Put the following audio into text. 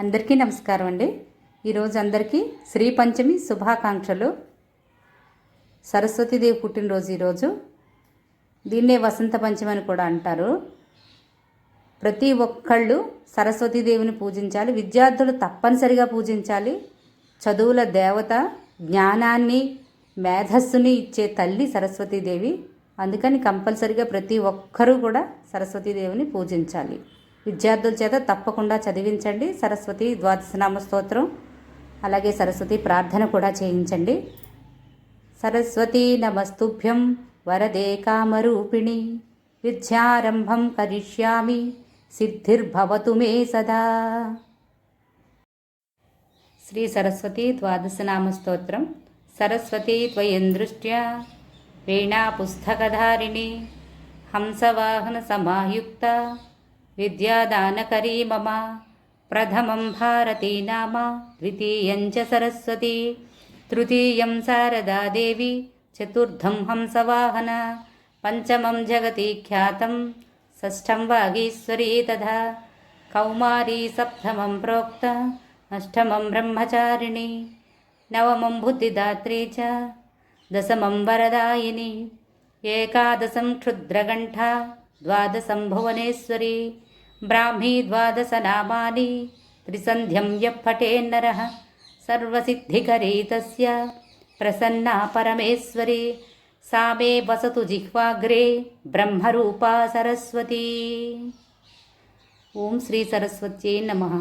అందరికీ నమస్కారం అండి. ఈరోజు అందరికీ శ్రీ పంచమి శుభాకాంక్షలు. సరస్వతీదేవి పుట్టినరోజు ఈరోజు. దీన్నే వసంత పంచమి అని కూడా అంటారు. ప్రతి ఒక్కళ్ళు సరస్వతీదేవిని పూజించాలి. విద్యార్థులు తప్పనిసరిగా పూజించాలి. చదువుల దేవత, జ్ఞానాన్ని, మేధస్సుని ఇచ్చే తల్లి సరస్వతీదేవి. అందుకని కంపల్సరిగా ప్రతి ఒక్కరూ కూడా సరస్వతీదేవిని పూజించాలి. విద్యార్థుల చేత తప్పకుండా చదివించండి. సరస్వతి ద్వాదశనామ స్తోత్రం, అలాగే సరస్వతి ప్రార్థన కూడా చేయించండి. సరస్వతీ నమస్తుభ్యం వరదే కామరూపిణి, విద్యారంభం కరిష్యామి, సిద్ధిర్భవతు మే సదా. శ్రీ సరస్వతి ద్వాదశనామ స్తోత్రం. సరస్వతీ త్వయం దృష్ట్యా వీణా పుస్తకధారిణి, హంసవాహన సమాయుక్త, విద్యాదానకరీ మమ. ప్రథమం భారతీ నామ, ద్వితీయం చ సరస్వతి, తృతీయం శారదా దేవి, చతుర్థం హంసవాహన, పంచమం జగతి ఖ్యాతం, షష్ఠం వాగీశ్వరీ తథా కౌమారీ, సప్తమం ప్రోక్త, అష్టమం బ్రహ్మచారిణి, నవమం బుద్ధిదాత్రీ చ, దశమం వరదాయిని, ఏకాదశం క్షుద్రగంఠా, ద్వాదశం భువనేశ్వరి, బ్రాహ్మీ ద్వాదశనామాని, త్రిసంధ్యం యః పఠేన్నరః సర్వసిద్ధికరీ తస్య, ప్రసన్నా పరమేశ్వరి, సా మే వసతు జిహ్వాగ్రే బ్రహ్మరూపా సరస్వతి. ఓం శ్రీ సరస్వత్యై నమః.